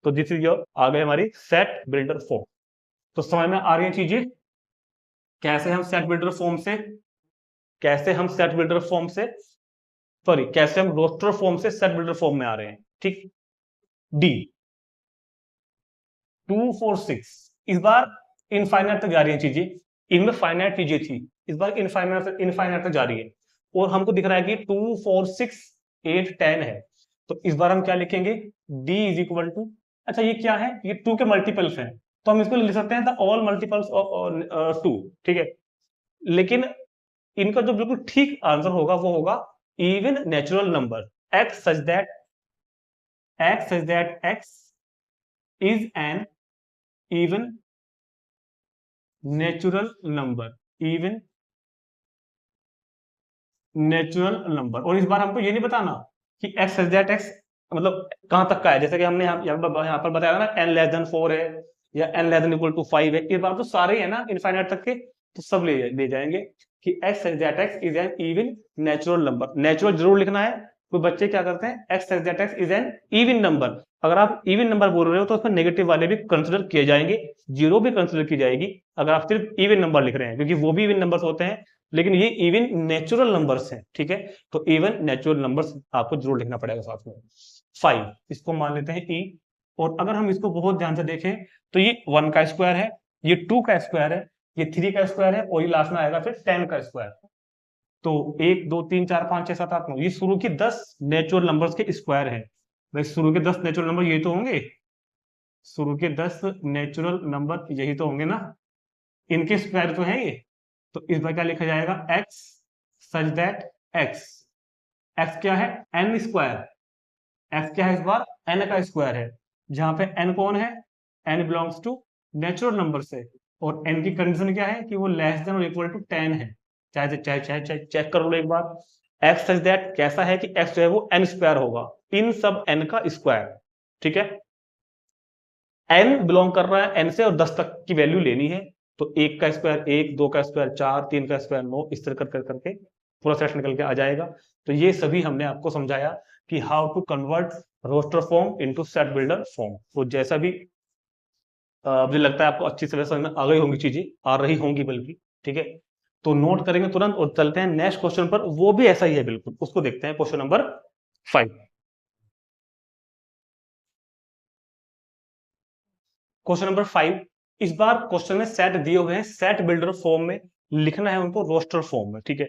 तो दिस इज योर, आ गई हमारी सेट बिल्डर फॉर्म। तो समझ में आ रही है चीजें, कैसे हम सेट बिल्डर फॉर्म से, कैसे हम सेट बिल्डर फॉर्म से सॉरी कैसे हम रोस्टर फॉर्म से सेट बिल्डर फॉर्म में आ रहे हैं। ठीक, डी 2 4 6, इस बार इनफाइनाइट तक जा रही है चीजें, इनमें फाइनाइट चीजें थी, इस बार इनफाइनाइट तक जा रही है, और हमको दिख रहा है कि 2 4 6 8 10 है। तो इस बार हम क्या लिखेंगे, d इज इक्वल टू, अच्छा ये क्या है, ये 2 के मल्टीपल्स हैं, तो हम इसको लिख सकते हैं द ऑल मल्टीपल्स ऑफ 2। ठीक है, लेकिन इनका जो बिल्कुल ठीक आंसर होगा वो होगा even natural number, x such that x is N even natural number, even natural number. और इस बार हमको ये नहीं बताना कि x सच दैट x मतलब कहां तक का है, जैसे कि हमने यहाँ पर बताया ना n लेस देन 4 है या n less than equal to 5 है, इस बार तो सारे है ना इनफाइनाइट तक के, तो सब ले जाएंगे कि x such that x is N even natural number. Natural जरूर लिखना है, तो बच्चे क्या करते हैं, x such that x is N even number, अगर आप इवन नंबर बोल रहे हो तो उसमें नेगेटिव वाले भी कंसिडर किए जाएंगे, जीरो भी कंसिडर की जाएगी अगर आप सिर्फ इवन नंबर लिख रहे हैं, क्योंकि वो भी इवन नंबर्स होते हैं, लेकिन ये इवन नेचुरल नंबर्स हैं। ठीक है, तो इवन नेचुरल नंबर्स आपको जरूर लिखना पड़ेगा साथ में। 5 इसको मान लेते हैं e, और अगर हम इसको बहुत ध्यान से देखें तो ये 1 का स्क्वायर है, ये 2 का स्क्वायर है, ये 3 का स्क्वायर है, और ये लास्ट में आएगा फिर 10 का स्क्वायर। तो 1 2 3 4 5 6 7 8 9, ये शुरू की 10 नेचुरल नंबर्स के स्क्वायर है। भाई शुरू के 10 नेचुरल नंबर यही तो होंगे, शुरू के 10 नेचुरल नंबर यही तो होंगे ना, इनके स्क्वायर तो है ये। तो इस बार क्या लिखा जाएगा, x सच दैट x क्या है, n स्क्वायर, x क्या है इस बार n का स्क्वायर है, जहां पे n कौन है, n belongs to natural number से, और n की कंडीशन क्या है कि वो लेस देन और इक्वल टू 10 है। चाहे चाहे चाहे चाहे चेक कर लो एक बार। x सच दैट कैसा है कि x जो है वो n स्क्वायर होगा, इन सब n का स्क्वायर, ठीक है। n बिलोंग कर रहा है n से, और 10 तक की वैल्यू लेनी है, तो 1 का स्क्वायर 1, 2 का स्क्वायर 4, 3 का स्क्वायर 9, इस तरह कर करके पूरा सेट निकल के आ जाएगा। तो ये सभी हमने आपको समझाया कि how to convert roster form into set builder form. तो जैसा भी मुझे लगता है आपको अच्छी तरह समझ में आ गई होंगी, चीजें आ रही होंगी बल्कि, ठीक है। तो नोट करेंगे तुरंत और चलते हैं नेक्स्ट क्वेश्चन पर, वो भी ऐसा ही है बिल्कुल, उसको देखते हैं। Question number 5। क्वेश्चन नंबर 5, इस बार क्वेश्चन में सेट दिए हुए हैं, सेट बिल्डर फॉर्म में लिखना है उनको रोस्टर फॉर्म में, ठीक है।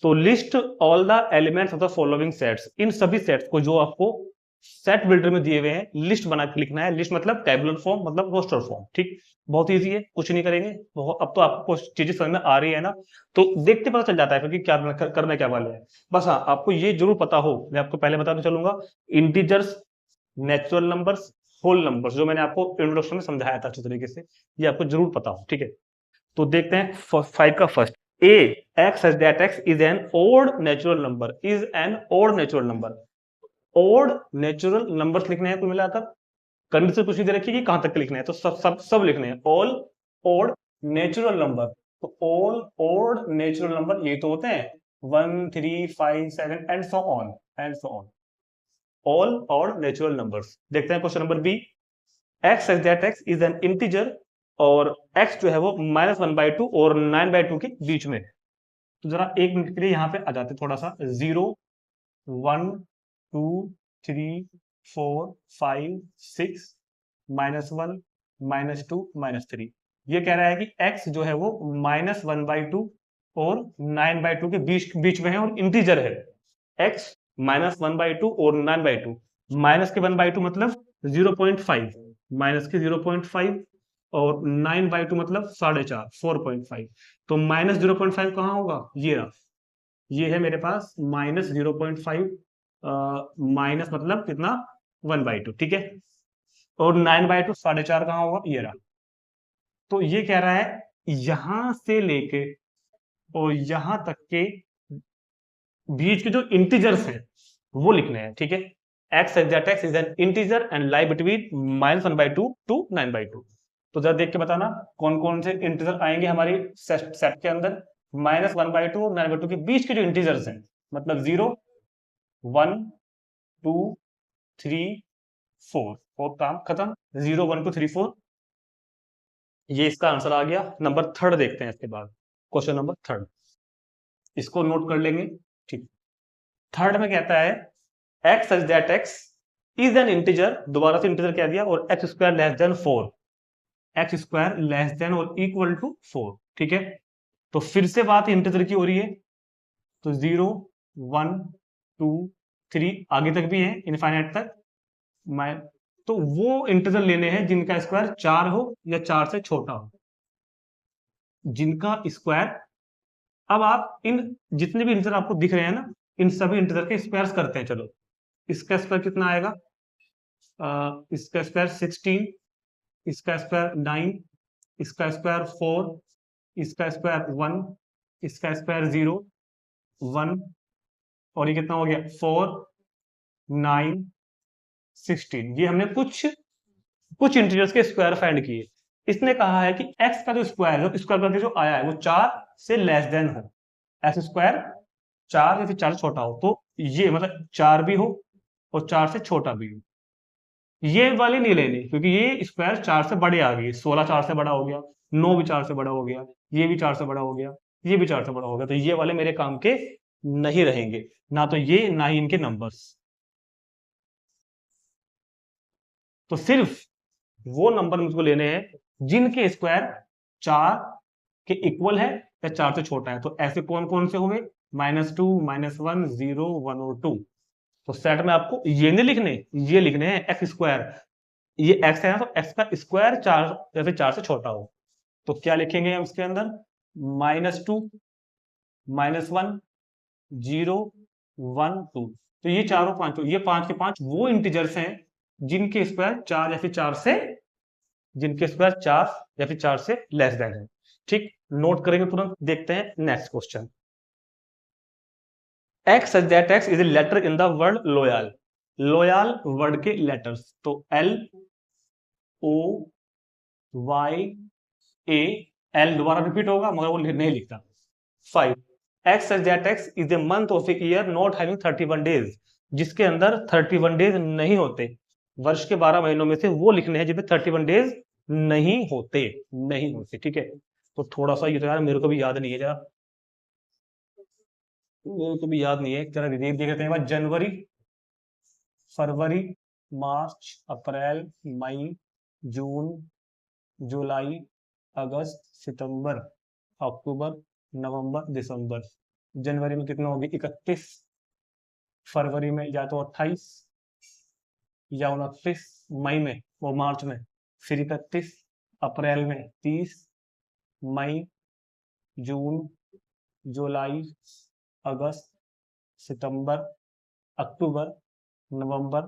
तो list all the elements of the following sets, इन सभी सेट्स को जो आपको सेट बिल्डर में दिए हुए हैं लिस्ट बना के लिखना है। लिस्ट मतलब टेबुलर फॉर्म, मतलब रोस्टर फॉर्म, ठीक। बहुत इजी है, कुछ नहीं करेंगे। अब तो आपको चीजें समझ में आ रही है ना, तो देखते पता चल जाता है फिर कि क्या करना क्या वाले हैं। बस हाँ, आपको ये जरूर पता हो, मैं आपको पहले बताते चलूंगा, integers, natural numbers, whole numbers, जो मैंने आपको इंट्रोडक्शन में समझाया था अच्छे तरीके से, ये आपको जरूर पता हो, ठीक है। तो देखते हैं 5 का first, a x such that x is an odd natural number, is an odd natural number। odd natural numbers लिखने हैं कुल मिलाकर, कंडीशन कुछ नहीं दे रखी कि कहां तक लिखना है, तो सब लिखने हैं। ऑल odd natural number, तो ऑल odd natural number ये तो होते हैं 1 3 5 7 and so on and so on, all odd natural numbers। देखते हैं question number B, x such that x is an integer, और x जो है वो -1/2 और 9/2 के बीच में। तो जरा एक मिनट के लिए यहाँ पे आ जाते थोड़ा सा, 0 1 2 3 4 5 6 -1 -2 -3। ये कह रहा है कि x जो है वो -1/2 और 9/2 के बीच में है और इंटीजर है। x -1/2 और 9/2, माइनस के 1/2 मतलब 0.5, माइनस के 0.5 और 9/2 मतलब 4.5, 4.5। तो -0.5 कहाँ होगा, ये रहा, ये है मेरे पास -0.5, माइनस मतलब कितना 1/2, ठीक है। और 9/2 4.5 कहाँ होगा, ये रहा। तो ये कह रहा है यहां से लेके और यहां तक के बीच के जो इंटीजर्स हैं वो लिखने हैं, ठीक है। x exact x is an integer and lie between -1/2 to 9/2। तो जरा देख के बताना कौन कौन से इंटीजर आएंगे हमारी सेट के अंदर। -1/2 और 9/2 के बीच के जो इंटीजर्स हैं, मतलब 0 1 2 3 4, और काम खत्म। 0 1 2 3 4, ये इसका आंसर आ गया। नंबर 3 देखते हैं इसके बाद, क्वेश्चन नंबर 3, इसको नोट कर लेंगे, ठीक। 3 में कहता है x such that x is an integer, दोबारा से इंटीजर कह दिया, और x square less than 4, x square less than और इक्वल टू 4, ठीक है। तो फिर से बात इंटीजर की हो रही है, तो 0 1 2 3 आगे तक भी है, इनफाइनाइट तक। तो वो इंटीजर लेने हैं जिनका स्क्वायर 4 हो या 4 से छोटा हो, जिनका स्क्वायर। अब आप इन जितने भी इंटीजर आपको दिख रहे हैं ना, इन सभी इंटीजर के स्क्वायर्स करते हैं। चलो, इसका स्क्वायर कितना आएगा, इसका स्क्वायर 16, इसका स्क्वायर 9, इसका स्क्वायर 4, इसका स्क्वायर 1, इसका स्क्वायर 0 1, और ये कितना हो गया 4 9 16। ये हमने कुछ इंटीजर्स के स्क्वायर फाइंड किए। इसने कहा है कि x का जो स्क्वायर करके जो आया है वो 4 से लेस देन हो, x स्क्वायर 4 या फिर 4 से छोटा हो। तो ये मतलब 4 भी हो और 4 से छोटा भी हो, ये वाली नहीं लेनी, क्योंकि ये स्क्वायर 4 से बड़े आ गए। 16 4 से बड़ा हो गया, 9 भी 4 से बड़ा हो गया, ये भी 4 से बड़ा हो गया, ये भी 4 से बड़ा हो गया। तो ये वाले मेरे काम के नहीं रहेंगे, ना तो ये ना ही इनके नंबर्स। तो सिर्फ वो नंबर मुझको लेने हैं जिनके स्क्वायर 4 के इक्वल है या 4 से छोटा है। तो ऐसे कौन कौन से हुए, -2 -1 0 1 और 2। तो सेट में आपको ये नहीं लिखने, ये लिखने हैं एक्स स्क्वायर। ये एक्स है ना, तो एक्स का स्क्वायर 4 या फिर 4 से छोटा हो। तो क्या लिखेंगे हम इसके अंदर, -2 -1 0 1 2। तो ये चारों पांचों, ये 5 के 5 वो इंटीजर्स हैं जिनके स्क्वायर 4 या फिर 4 से, जिनके स्क्वायर 4 या फिर 4 से लेस देन है। ठीक, नोट करेंगे तुरंत। देखते हैं next question. X such that x is a letter in the word loyal. Loyal word के लेटर्स, तो L O Y A, L दोबारा रिपीट होगा मगर वो नहीं लिखता। 5 x such that x is a month of a year not having 31 days, जिसके अंदर 31 डेज नहीं होते। वर्ष के 12 महीनों में से वो लिखने हैं जिसमें 31 डेज नहीं होते, नहीं होते। ठीक है, तो थोड़ा सा ये तो यार मेरे को भी याद नहीं है, जरा मेरे को भी याद नहीं है, जरा देख लेते हैं। जनवरी, फरवरी, मार्च, अप्रैल, मई, जून, जुलाई, अगस्त, सितंबर, अक्टूबर, नवंबर, दिसंबर। जनवरी में कितना होगी? 31। फरवरी में या तो 28 या 29, मई में वो मार्च में फिर 31, अप्रैल में 30, मई, जून, जुलाई, अगस्त, सितंबर, अक्टूबर, नवंबर,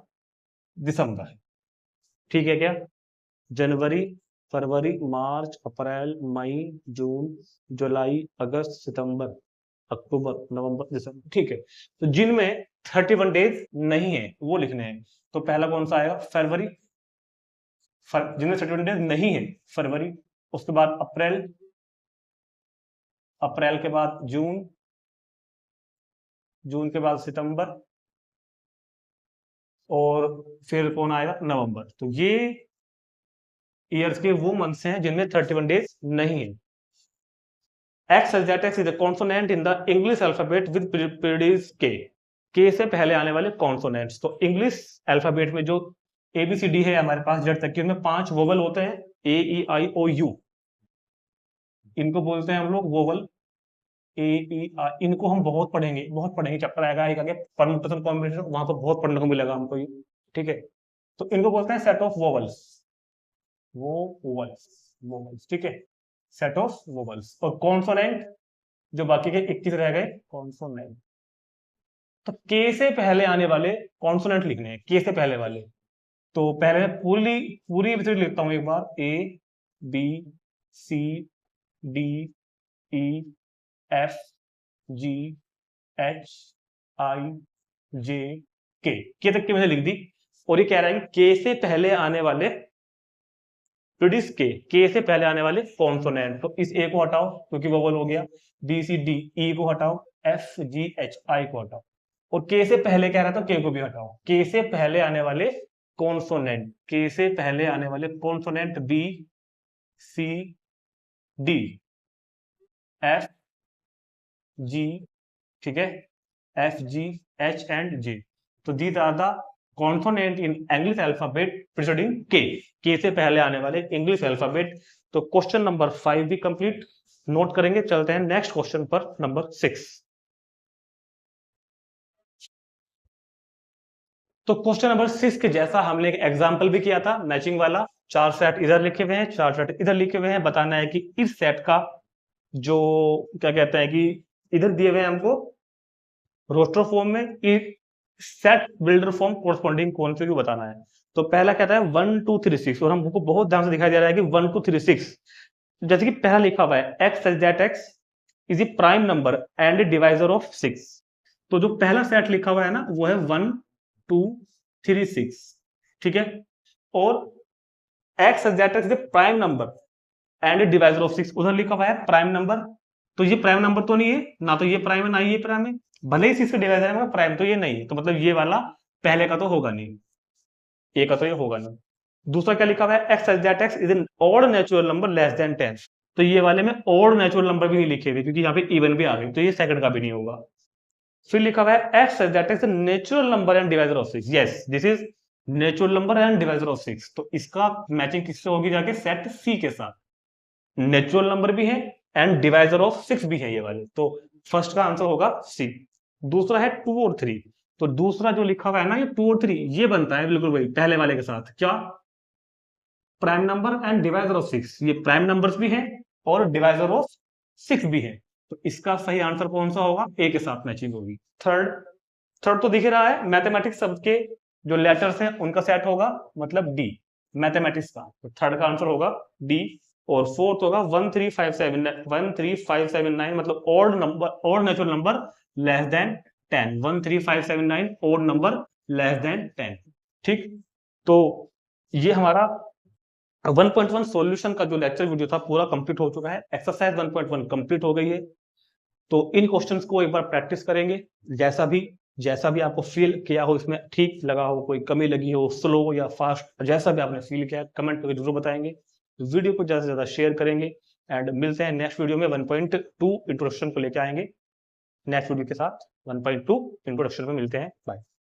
दिसंबर। ठीक है क्या? जनवरी, फरवरी, मार्च, अप्रैल, मई, जून, जुलाई, अगस्त, सितंबर, अक्टूबर, नवंबर, दिसंबर। ठीक है, तो जिनमें 31 डेज नहीं है वो लिखने हैं। तो पहला कौन सा आएगा? फरवरी। जिनमें 31 डेज नहीं है, फरवरी। उसके बाद अप्रैल, अप्रैल के बाद जून, जून के बाद सितंबर, और फिर कौन आएगा? नवंबर। तो ये ईयर्स के वो मंथ्स हैं जिनमें 31 डेज नहीं है। X such that X is a consonant in the English alphabet with prefix K. K से पहले आने वाले कॉन्सोनेंट्स। तो इंग्लिश अल्फाबेट में जो ABCD है हमारे पास जेड तक की, उनमें 5 वोवल होते हैं, A E I O U। इनको बोलते हैं हम लोग वोवल, A E I। इनको हम बहुत पढ़ेंगे चैप्टर आएगा एक आगे, परम्यूटेशन कॉम्बिनेशन, वहां पर बहुत पढ़ने को मिलेगा हमको ये। ठीक है, तो इनको बोलते हैं सेट ऑफ वोवल्स, वोवल्स। ठीक है, सेट ऑफ वोवल्स। और कॉन्सोनेंट जो बाकी के 21 रह गए कॉन्सोनेंट, तो के से पहले आने वाले कॉन्सोनेंट लिखने हैं, के से पहले वाले। तो पहले मैं पूरी एबीसीडी लिखता हूं एक बार। A B C D E F G H I J K तक की मैंने लिख दी। और ये कह रहा है कि के से पहले आने वाले प्रीडिस के से पहले आने वाले कॉन्सोनेंट। तो इस ए को हटाओ क्योंकि वोवल हो गया, बी सी डी ई को हटाओ, एफ जी एच आई को हटाओ, और के से पहले कह रहा था के को भी हटाओ। के से पहले आने वाले कॉन्सोनेंट, के से पहले आने वाले consonant B C D F G, ठीक है, F G H and J. तो these are the consonant in English alphabet preceding के से पहले आने वाले इंग्लिश अल्फाबेट। तो क्वेश्चन नंबर 5 भी कंप्लीट, नोट करेंगे। चलते हैं नेक्स्ट क्वेश्चन पर, नंबर 6। तो क्वेश्चन नंबर 6 के जैसा हमने एक एग्जांपल भी किया था मैचिंग वाला। 4 सेट इधर लिखे हुए हैं, 4 सेट इधर लिखे हुए हैं। बताना है कि इस सेट का जो क्या कहते हैं कि इधर दिए हुए हैं हमको रोस्टर फॉर्म में, सेट बिल्डर फॉर्म कोरस्पॉन्डिंग कौन से को बताना है। तो पहला कहता है 1 2 3 6, और हमको बहुत ध्यान से दिखाई दे रहा है कि 1 2 3 6। जैसे कि पहला लिखा हुआ है x such that x is A prime number and A divisor of 6। तो जो पहला सेट लिखा हुआ है ना वो है 1 2 3 6, ठीक है। और x such that x is A prime number and A divisor of 6, उधर लिखा हुआ है प्राइम नंबर। तो ये प्राइम नंबर तो नहीं है, ना तो ये प्राइम है ना ये प्राइम है, भले ही 6 का डिवाइजर है मगर प्राइम तो ये नहीं है। तो मतलब ये वाला पहले का तो होगा नहीं, ए का तो ये होगा नहीं। दूसरा क्या लिखा हुआ है x such that x is an odd natural number less then 10। तो ये वाले में ऑड नेचुरल नंबर भी नहीं लिखे हुए क्योंकि यहाँ पे इवन भी आ गई, तो ये सेकंड का भी नहीं होगा। फिर लिखा हुआ है x such that x natural number and divisor of 6। Yes, this is natural number and divisor of 6। तो इसका मैचिंग किससे होगी? जाके सेट सी के साथ। नेचुरल नंबर भी है एंड डिवाइजर ऑफ 6 भी है ये वाले, तो फर्स्ट का आंसर होगा सी। दूसरा है 2 और 3। तो दूसरा जो लिखा हुआ है ना ये 2 और 3 ये बनता है बिल्कुल वही पहले वाले के साथ। क्या? Prime number and divisor of 6। ये प्राइम नंबर्स भी है और डिवाइजर ऑफ 6 भी है। तो इसका सही आंसर कौन सा होगा? ए के साथ मैचिंग होगी। थर्ड तो दिख रहा है मैथमेटिक्स सबके जो लेटर्स हैं उनका सेट होगा, मतलब डी मैथमेटिक्स का। तो थर्ड का आंसर होगा डी। और फोर्थ होगा 13579 मतलब odd number, odd natural number less then 10। 13579 odd number less then 10। ठीक, तो ये हमारा 1.1 सॉल्यूशन का जो लेक्चर वीडियो था पूरा कंप्लीट हो चुका है। एक्सरसाइज 1.1 कंप्लीट हो गई है। तो इन क्वेश्चंस को एक बार प्रैक्टिस करेंगे, जैसा भी आपको फील किया हो, इसमें ठीक लगा हो, कोई कमी लगी हो, स्लो या फास्ट, जैसा भी आपने फील किया कमेंट करके जरूर बताएंगे। वीडियो को ज्यादा से ज्यादा शेयर करेंगे एंड मिलते हैं नेक्स्ट वीडियो में। 1.2 इंट्रोडक्शन को लेके आएंगे नेक्स्ट वीडियो के साथ। 1.2 इंट्रोडक्शन में मिलते हैं। बाय।